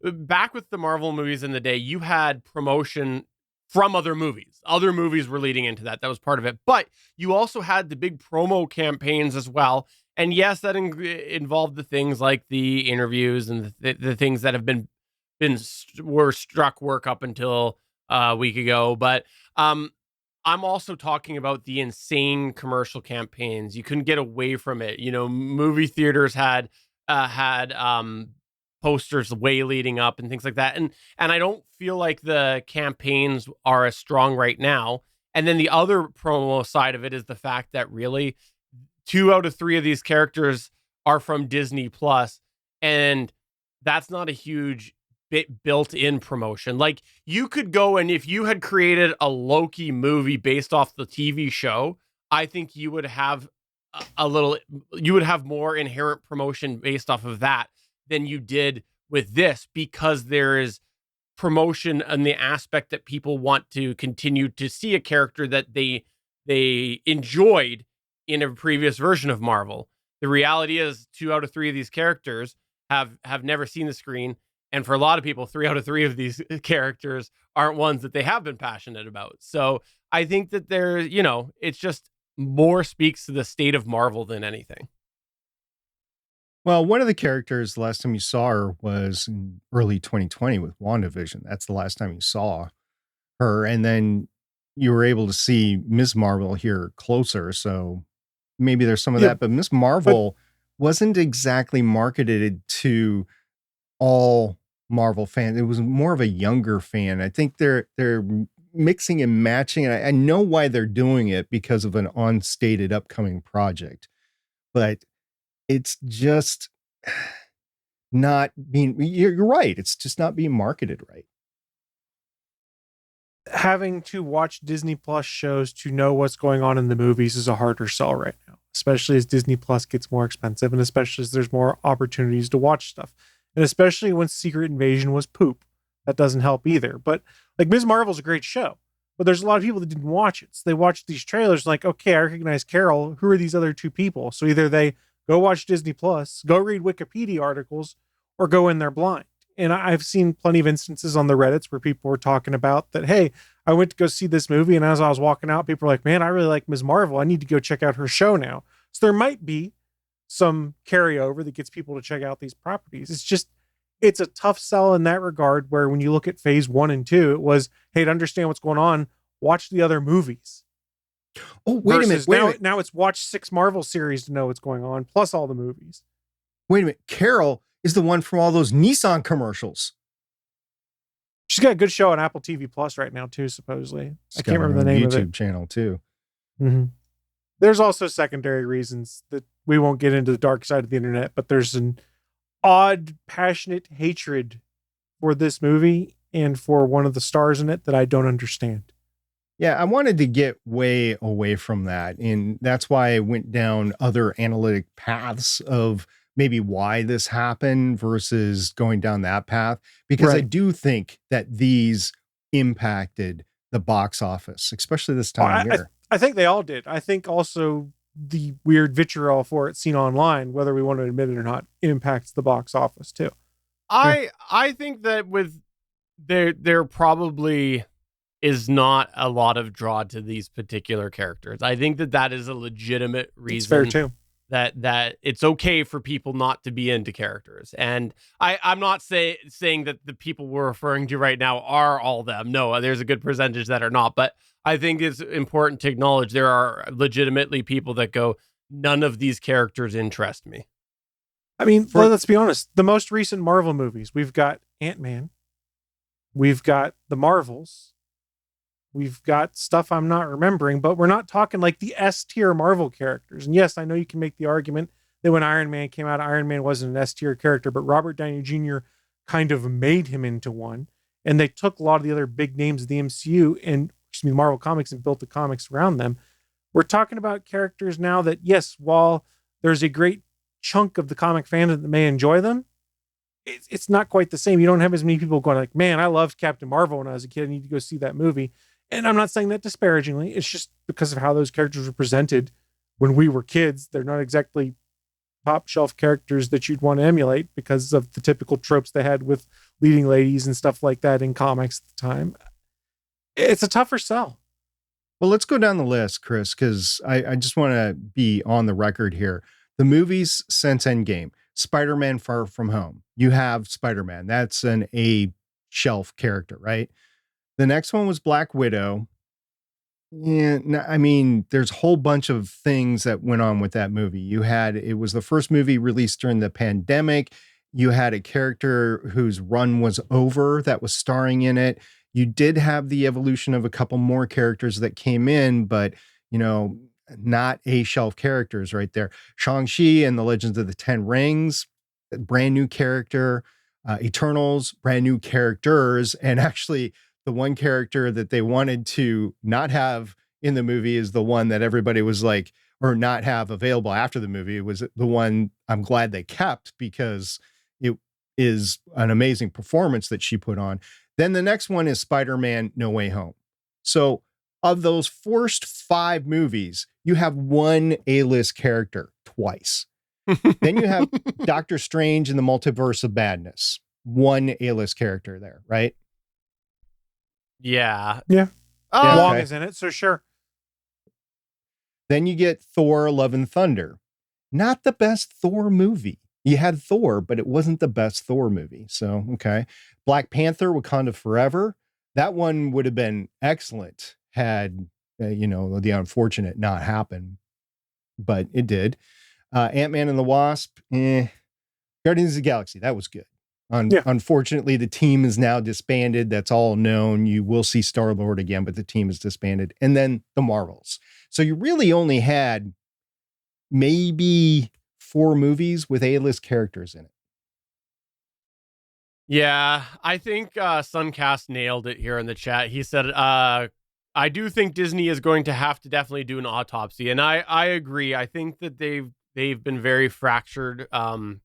Back with the Marvel movies in the day, you had promotion from other movies. Other movies were leading into that. That was part of it. But you also had the big promo campaigns as well. And yes, that involved the things like the interviews and the things that have were struck work up until a week ago. But I'm also talking about the insane commercial campaigns. You couldn't get away from it. Movie theaters had posters way leading up and things like that. And I don't feel like the campaigns are as strong right now. And then the other promo side of it is the fact that really 2 out of 3 of these characters are from Disney Plus, and that's not a huge built-in promotion. Like, you could go, and if you had created a Loki movie based off the TV show, I think you would have more inherent promotion based off of that than you did with this, because there is promotion and the aspect that people want to continue to see a character that they enjoyed in a previous version of Marvel. The reality is 2 out of 3 of these characters have never seen the screen. And for a lot of people, 3 out of 3 of these characters aren't ones that they have been passionate about. So I think that it's just more speaks to the state of Marvel than anything. Well, one of the characters, the last time you saw her was in early 2020 with WandaVision. That's the last time you saw her. And then you were able to see Ms. Marvel here closer. So maybe there's some of that. But Ms. Marvel wasn't exactly marketed to all Marvel fans. It was more of a younger fan. I think they're mixing and matching. And I know why they're doing it, because of an unstated upcoming project. But it's just, not being, you're right. It's just not being marketed right. Having to watch Disney Plus shows to know what's going on in the movies is a harder sell right now, especially as Disney Plus gets more expensive and especially as there's more opportunities to watch stuff. And especially when Secret Invasion was poop. That doesn't help either. But like Ms. Marvel's a great show, but there's a lot of people that didn't watch it. So they watched these trailers like, okay, I recognize Carol. Who are these other two people? So either they go watch Disney Plus, go read Wikipedia articles, or go in there blind. And I've seen plenty of instances on the Reddits where people were talking about that, hey, I went to go see this movie, and as I was walking out, people were like, man, I really like Ms. Marvel. I need to go check out her show now. So there might be some carryover that gets people to check out these properties. It's a tough sell in that regard, where when you look at phase 1 and 2, it was, hey, to understand what's going on, watch the other movies. Oh, wait a minute. Now it's watch 6 Marvel series to know what's going on, plus all the movies. Wait a minute. Carol is the one from all those Nissan commercials. She's got a good show on Apple TV Plus right now too, supposedly. I can't remember the name of it. YouTube channel too. Mm-hmm. There's also secondary reasons that we won't get into the dark side of the internet, but there's an odd, passionate hatred for this movie and for one of the stars in it that I don't understand. Yeah, I wanted to get way away from that. And that's why I went down other analytic paths of maybe why this happened versus going down that path. Because I do think that these impacted the box office, especially this time of year. I think they all did. I think also the weird vitriol for it seen online, whether we want to admit it or not, impacts the box office too. I think that with there probably is not a lot of draw to these particular characters. I think that is a legitimate reason. It's fair too. That it's okay for people not to be into characters. And I'm not saying that the people we're referring to right now are all them. No, there's a good percentage that are not. But I think it's important to acknowledge there are legitimately people that go, none of these characters interest me. I mean, let's be honest. The most recent Marvel movies, we've got Ant-Man. We've got the Marvels. We've got stuff I'm not remembering, but we're not talking like the S-tier Marvel characters. And yes, I know you can make the argument that when Iron Man came out, Iron Man wasn't an S-tier character, but Robert Downey Jr. kind of made him into one. And they took a lot of the other big names of the MCU and Marvel Comics and built the comics around them. We're talking about characters now that, yes, while there's a great chunk of the comic fandom that may enjoy them, it's not quite the same. You don't have as many people going like, man, I loved Captain Marvel when I was a kid. I need to go see that movie. And I'm not saying that disparagingly. It's just because of how those characters were presented when we were kids. They're not exactly top shelf characters that you'd want to emulate because of the typical tropes they had with leading ladies and stuff like that in comics at the time. It's a tougher sell. Well, let's go down the list, Chris, because I just want to be on the record here. The movies since Endgame, Spider-Man Far From Home. You have Spider-Man. That's an A shelf character, right? The next one was Black Widow. Yeah, I mean, there's a whole bunch of things that went on with that movie. It was the first movie released during the pandemic. You had a character whose run was over that was starring in it. You did have the evolution of a couple more characters that came in, but, not A shelf characters right there. Shang-Chi and the Legends of the Ten Rings, brand new character. Eternals, brand new characters. And actually, the one character that they wanted to not have in the movie is the one that everybody was like, or not have available after the movie. It was the one I'm glad they kept because it is an amazing performance that she put on. Then the next one is Spider-Man No Way Home. So of those first 5 movies, you have one A-list character twice. Then you have Doctor Strange in the Multiverse of Madness. One A-list character there, right? Yeah. Wong is in it, so sure. Then you get Thor, Love and Thunder. Not the best Thor movie. You had Thor, but it wasn't the best Thor movie. So, okay. Black Panther, Wakanda Forever. That one would have been excellent had, the unfortunate not happened. But it did. Ant-Man and the Wasp. Guardians of the Galaxy. That was good. Unfortunately, the team is now disbanded. That's all known. You will see Star-Lord again, but the team is disbanded. And then the Marvels. So you really only had maybe 4 movies with A-list characters in it. Yeah, I think Suncast nailed it here in the chat. He said, I do think Disney is going to have to definitely do an autopsy. And I agree. I think that they've been very fractured. And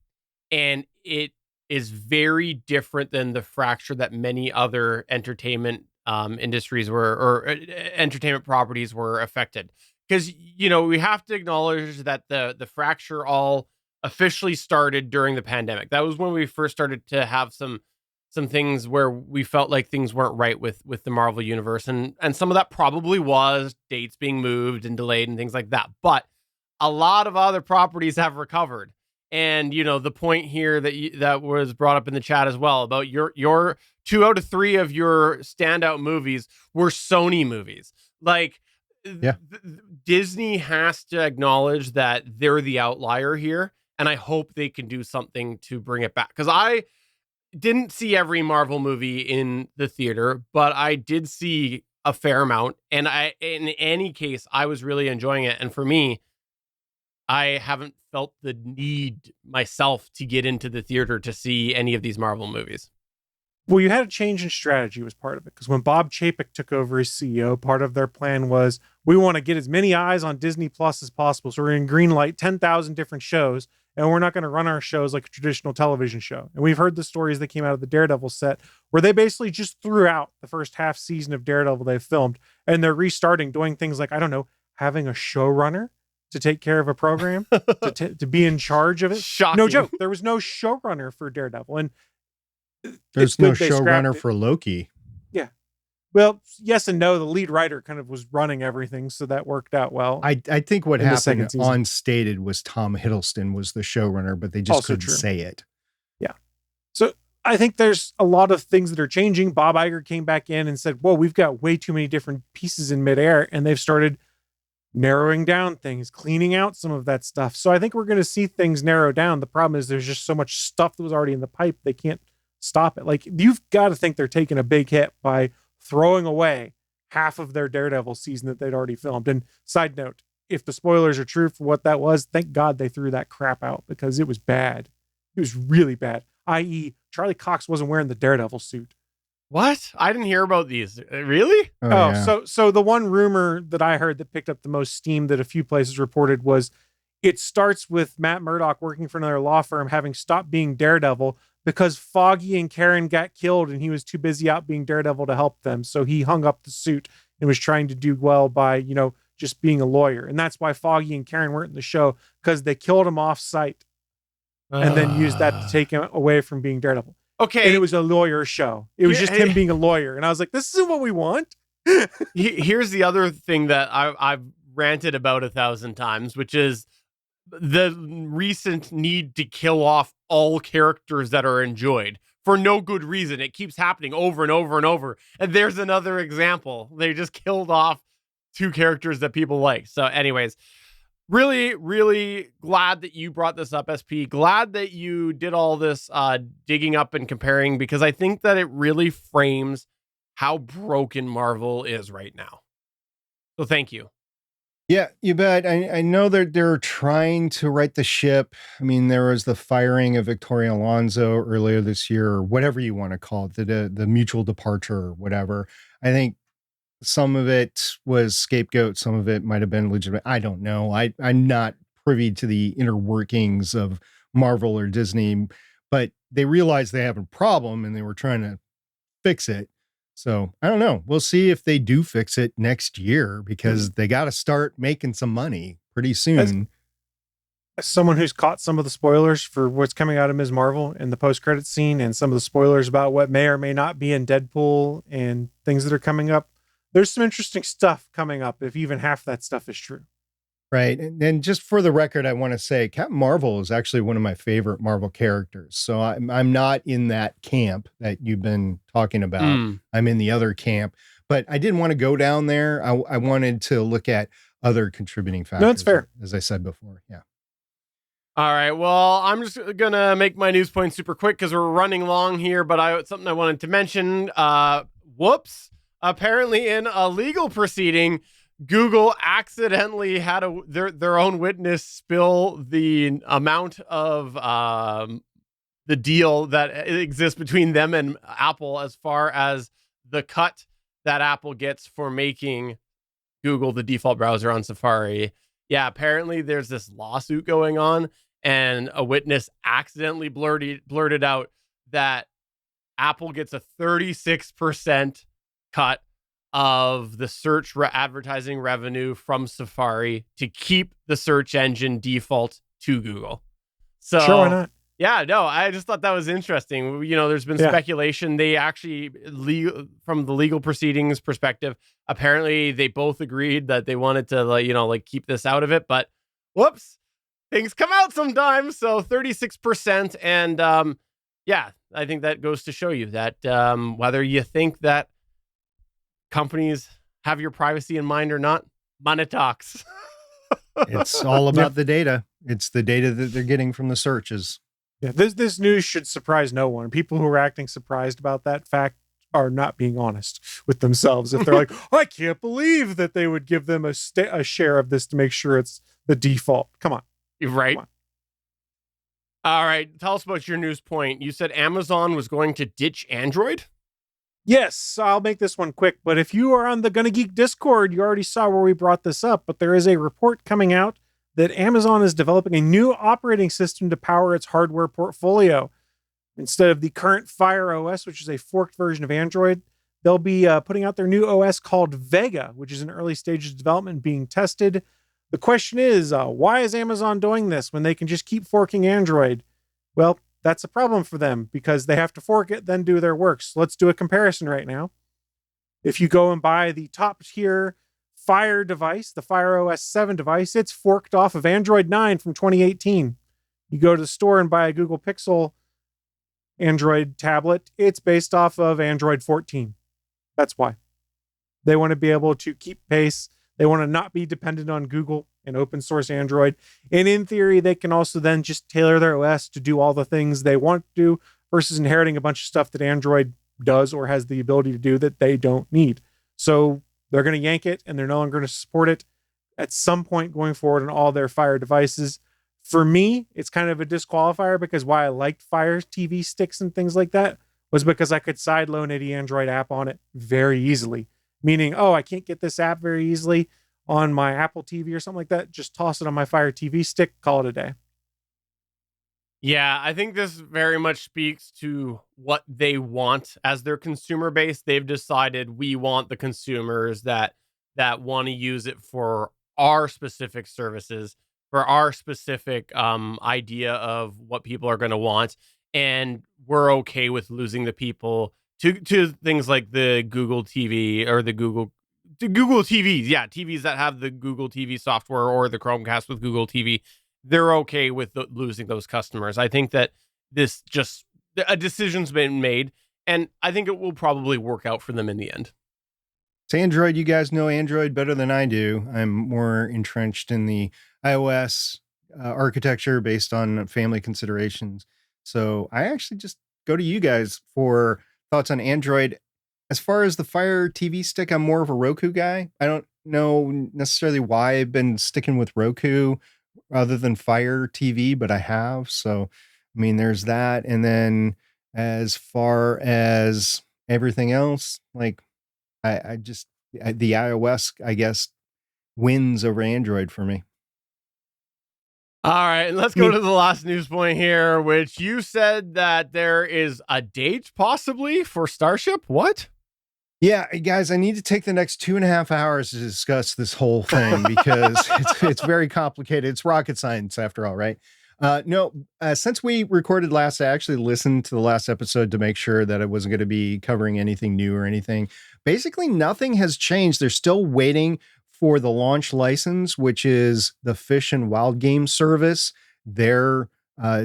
it is very different than the fracture that many other entertainment industries were, or entertainment properties were affected. Because, we have to acknowledge that the fracture all officially started during the pandemic. That was when we first started to have some things where we felt like things weren't right with the Marvel universe, and some of that probably was dates being moved and delayed and things like that. But a lot of other properties have recovered. And the point here that was brought up in the chat as well about your 2 out of 3 of your standout movies were Sony movies. Like, Yeah. Disney has to acknowledge that they're the outlier here, and I hope they can do something to bring it back. Because I didn't see every Marvel movie in the theater, but I did see a fair amount, and in any case, I was really enjoying it. And for me, I haven't felt the need myself to get into the theater to see any of these Marvel movies. Well, you had a change in strategy was part of it, because when Bob Chapek took over as CEO, part of their plan was, we want to get as many eyes on Disney Plus as possible. So we're going to greenlight 10,000 different shows, and we're not going to run our shows like a traditional television show. And we've heard the stories that came out of the Daredevil set, where they basically just threw out the first half season of Daredevil they've filmed, and they're restarting doing things like, I don't know, having a showrunner to take care of a program, to be in charge of it. Shocking. No joke. There was no showrunner for Daredevil. And There's no showrunner for Loki. Yeah. Well, yes and no. The lead writer kind of was running everything, so that worked out well. I think what happened on stated was Tom Hiddleston was the showrunner, but they just couldn't say it. Yeah. So I think there's a lot of things that are changing. Bob Iger came back in and said, whoa, we've got way too many different pieces in midair, and they've started narrowing down things, cleaning out some of that stuff. So I think we're going to see things narrow down. The problem is there's just so much stuff that was already in the pipe, they can't stop it. Like, you've got to think they're taking a big hit by throwing away half of their Daredevil season that they'd already filmed. And side note, if the spoilers are true for what that was, thank God they threw that crap out, because it was bad. It was really bad. i.e., Charlie Cox wasn't wearing the Daredevil suit. What? I didn't hear about these. Really? Oh, yeah. So the one rumor that I heard that picked up the most steam that a few places reported was, it starts with Matt Murdock working for another law firm having stopped being Daredevil because Foggy and Karen got killed and he was too busy out being Daredevil to help them. So he hung up the suit and was trying to do well by, just being a lawyer. And that's why Foggy and Karen weren't in the show, because they killed him off site and then used that to take him away from being Daredevil. Okay. And it was a lawyer show. It was just him being a lawyer. And I was like, this isn't what we want. Here's the other thing that I've ranted about 1,000 times, which is the recent need to kill off all characters that are enjoyed for no good reason. It keeps happening over and over and over. And there's another example. They just killed off 2 characters that people like. So anyways, really, really glad that you brought this up, SP. Glad that you did all this digging up and comparing, because I think that it really frames how broken Marvel is right now. So thank you. Yeah, you bet. I know they're trying to right the ship. I mean, there was the firing of Victoria Alonso earlier this year, or whatever you want to call it, the mutual departure or whatever. I think some of it was scapegoat, some of it might have been legitimate. I don't know. I'm not privy to the inner workings of Marvel or Disney, but they realized they have a problem and they were trying to fix it. So I don't know. We'll see if they do fix it next year, because they got to start making some money pretty soon. As someone who's caught some of the spoilers for what's coming out of Ms. Marvel in the post-credit scene, and some of the spoilers about what may or may not be in Deadpool and things that are coming up, there's some interesting stuff coming up, if even half that stuff is true. Right. And just for the record, I want to say Captain Marvel is actually one of my favorite Marvel characters. So I'm not in that camp that you've been talking about. I'm in the other camp, but I didn't want to go down there. I wanted to look at other contributing factors. No, it's fair. As I said before. Yeah. All right. Well, I'm just going to make my news point super quick because we're running long here, but something I wanted to mention. Whoops. Apparently in a legal proceeding, Google accidentally had their own witness spill the amount of the deal that exists between them and Apple as far as the cut that Apple gets for making Google the default browser on Safari. Yeah, apparently there's this lawsuit going on, and a witness accidentally blurted out that Apple gets a 36% cut of the search advertising revenue from Safari to keep the search engine default to Google. So Sure, why not? yeah, no, I just thought that was interesting. There's been speculation. They actually, from the legal proceedings perspective, apparently they both agreed that they wanted to, keep this out of it. But whoops, things come out sometimes. So 36%. And I think that goes to show you that whether you think that companies have your privacy in mind or not, money talks. It's all about the data. It's the data that they're getting from the searches. Yeah, this news should surprise no one. People who are acting surprised about that fact are not being honest with themselves. If they're like, I can't believe that they would give them a share of this to make sure it's the default. Come on. You're right. Come on. All right. Tell us about your news point. You said Amazon was going to ditch Android? Yes, I'll make this one quick. But if you are on the GonnaGeek Discord, you already saw where we brought this up. But there is a report coming out that Amazon is developing a new operating system to power its hardware portfolio. Instead of the current Fire OS, which is a forked version of Android, they'll be putting out their new OS called Vega, which is in early stages of development being tested. The question is, why is Amazon doing this when they can just keep forking Android? Well, that's a problem for them because they have to fork it, then do their work. So let's do a comparison right now. If you go and buy the top tier Fire device, the Fire OS 7 device, it's forked off of Android 9 from 2018. You go to the store and buy a Google Pixel Android tablet, it's based off of Android 14. That's why. They want to be able to keep pace. They want to not be dependent on Google and open source Android. And in theory, they can also then just tailor their OS to do all the things they want to do versus inheriting a bunch of stuff that Android does or has the ability to do that they don't need. So they're going to yank it and they're no longer going to support it at some point going forward on all their Fire devices. For me, it's kind of a disqualifier because why I liked Fire TV sticks and things like that was because I could sideload any Android app on it very easily. Meaning, I can't get this app very easily on my Apple TV or something like that. Just toss it on my Fire TV stick, call it a day. Yeah, I think this very much speaks to what they want as their consumer base. They've decided we want the consumers that want to use it for our specific services, for our specific idea of what people are going to want. And we're okay with losing the people to things like the Google TV or the Google TVs. Yeah, TVs that have the Google TV software or the Chromecast with Google TV. They're okay with losing those customers. I think that a decision's been made, and I think it will probably work out for them in the end. It's Android. You guys know Android better than I do. I'm more entrenched in the iOS architecture based on family considerations. So I actually just go to you guys for thoughts on Android. As far as the Fire TV stick, I'm more of a Roku guy. I don't know necessarily why I've been sticking with Roku rather than Fire TV, but I have. So, I mean, there's that. And then as far as everything else, like the iOS, I guess, wins over Android for me. All right, and let's go to the last news point here, which you said that there is a date possibly for Starship. What? Yeah, guys, I need to take the next 2.5 hours to discuss this whole thing because it's very complicated. It's rocket science after all, right? Since we recorded last, I actually listened to the last episode to make sure that I wasn't going to be covering anything new or anything. Basically, nothing has changed. They're still waiting for the launch license, which is the Fish and Wild Game Service. Their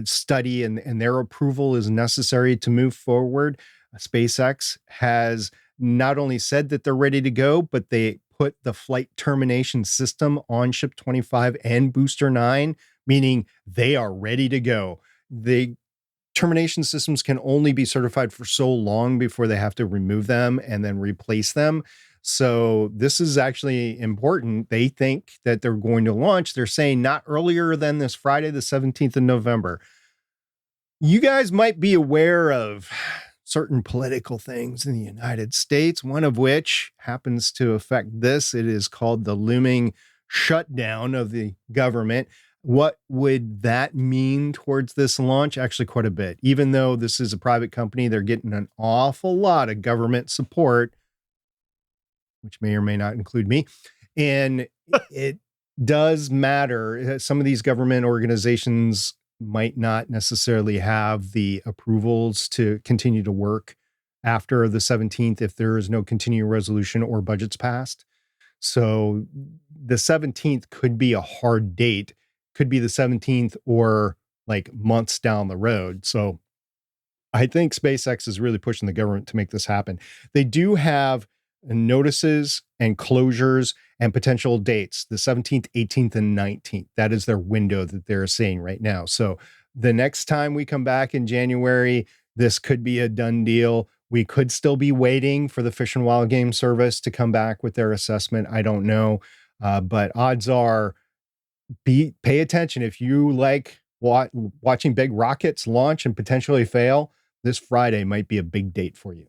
study and their approval is necessary to move forward. SpaceX has not only said that they're ready to go, but they put the flight termination system on Ship 25 and Booster 9, meaning they are ready to go. The termination systems can only be certified for so long before they have to remove them and then replace them. So this is actually important. They think that they're going to launch. They're saying not earlier than this Friday, the 17th of November. You guys might be aware of certain political things in the United States, one of which happens to affect this. It is called the looming shutdown of the government. What would that mean towards this launch? Actually, quite a bit. Even though this is a private company, they're getting an awful lot of government support, which may or may not include me. And it does matter. Some of these government organizations might not necessarily have the approvals to continue to work after the 17th if there is no continuing resolution or budgets passed. So the 17th could be a hard date, could be the 17th or like months down the road. So I think SpaceX is really pushing the government to make this happen. They do have notices and closures and potential dates, the 17th, 18th, and 19th. That is their window that they're saying right now. So the next time we come back in January, this could be a done deal. We could still be waiting for the Fish and Wild Game Service to come back with their assessment. I don't know. But odds are, pay attention. If you like watching big rockets launch and potentially fail, this Friday might be a big date for you.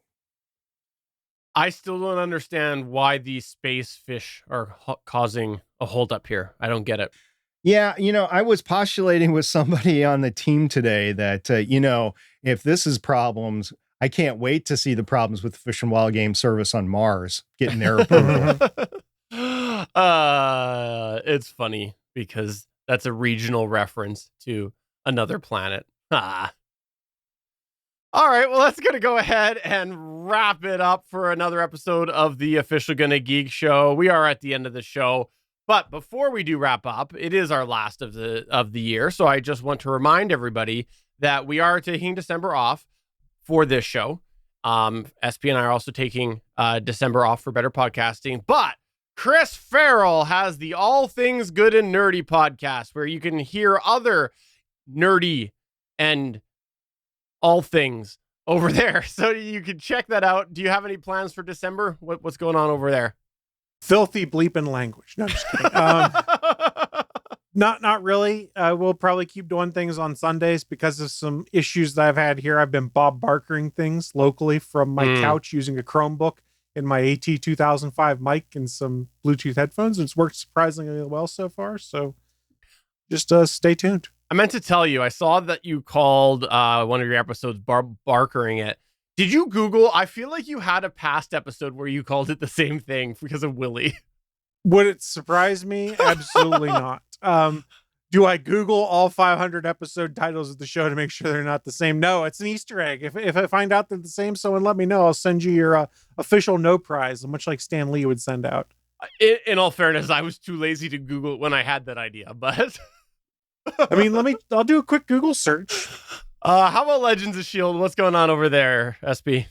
I still don't understand why these space fish are causing a holdup here. I don't get it. Yeah, I was postulating with somebody on the team today that, if this is problems, I can't wait to see the problems with the Fish and Wild Game Service on Mars getting their approval. It's funny because that's a regional reference to another planet. All right, well, that's going to go ahead and wrap it up for another episode of the official GonnaGeek Show. We are at the end of the show, but before we do wrap up, it is our last of the year, so I just want to remind everybody that we are taking December off for this show. SP and I are also taking December off for better podcasting, but Chris Farrell has the All Things Good and Nerdy podcast where you can hear other nerdy and all things over there. So you can check that out. Do you have any plans for December? What's going on over there? Filthy bleeping language. No, I'm just kidding. Not really. We'll probably keep doing things on Sundays because of some issues that I've had here. I've been Bob Barkering things locally from my couch using a Chromebook and my AT2005 mic and some Bluetooth headphones. And it's worked surprisingly well so far. So just stay tuned. I meant to tell you, I saw that you called one of your episodes Barkering it. Did you Google? I feel like you had a past episode where you called it the same thing because of Willie. Would it surprise me? Absolutely not. Do I Google all 500 episode titles of the show to make sure they're not the same? No, it's an Easter egg. If I find out they're the same, someone let me know. I'll send you your official no prize, much like Stan Lee would send out. In all fairness, I was too lazy to Google it when I had that idea, but... I mean, I'll do a quick Google search. How about Legends of S.H.I.E.L.D.? What's going on over there, SP?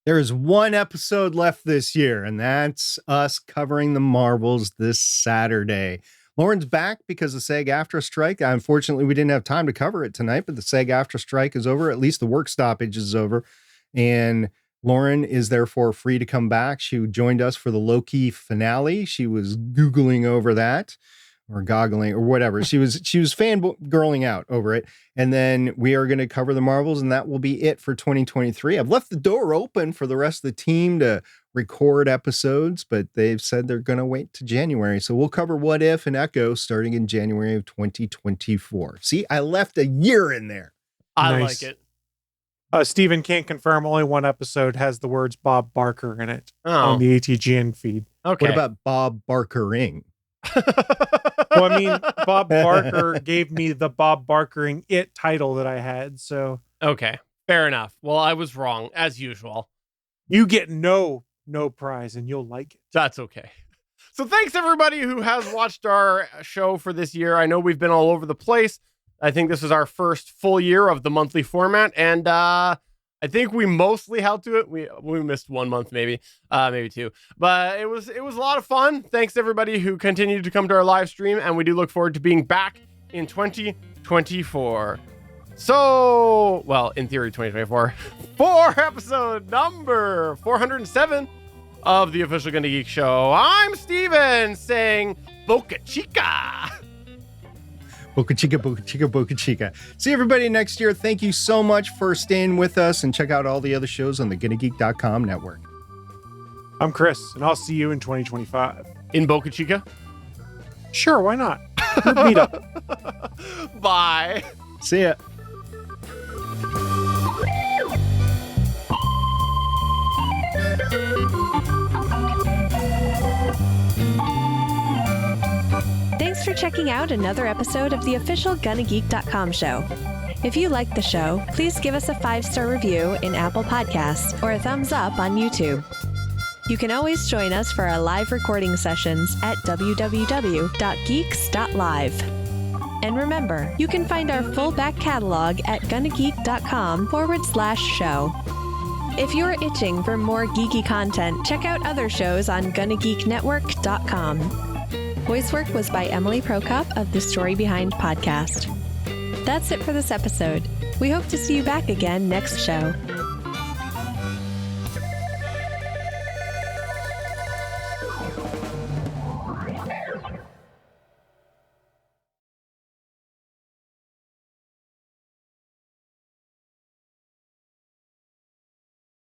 There is one episode left this year, and that's us covering the Marvels this Saturday. Lauren's back because of SAG-AFTRA strike. Unfortunately, we didn't have time to cover it tonight, but the SAG-AFTRA strike is over. At least the work stoppage is over. And Lauren is therefore free to come back. She joined us for the Loki finale. She was Googling over that. Or goggling or whatever. She was fangirling out over it. And then we are going to cover the Marvels, and that will be it for 2023. I've left the door open for the rest of the team to record episodes, but they've said they're going to wait to January. So we'll cover What If and Echo starting in January of 2024. See, I left a year in there. I like it. Steven can't confirm only one episode has the words Bob Barker in it on the ATGN feed. Okay. What about Bob Barkering? Well, I mean, Bob Barker gave me the Bob Barkering It title that I had, so... Okay, fair enough. Well, I was wrong, as usual. You get no prize, and you'll like it. That's okay. So thanks, everybody who has watched our show for this year. I know we've been all over the place. I think this is our first full year of the monthly format, and I think we mostly held to it. We missed 1 month, maybe two, but it was a lot of fun. Thanks to everybody who continued to come to our live stream, and we do look forward to being back in 2024. So, well, in theory, 2024 for episode number 407 of the official GonnaGeek Show. I'm Steven saying Boca Chica. Boca Chica, Boca Chica, Boca Chica. See everybody next year. Thank you so much for staying with us, and check out all the other shows on the GonnaGeek.com network. I'm Chris, and I'll see you in 2025. In Boca Chica? Sure, why not? Group meetup. Bye. See ya. Thanks for checking out another episode of the official GonnaGeek.com show. If you like the show, please give us a 5-star review in Apple Podcasts or a thumbs up on YouTube. You can always join us for our live recording sessions at www.geeks.live. And remember, you can find our full back catalog at GonnaGeek.com/show. If you're itching for more geeky content, check out other shows on GonnaGeekNetwork.com. Voice work was by Emily Prokop of The Story Behind podcast. That's it for this episode. We hope to see you back again next show.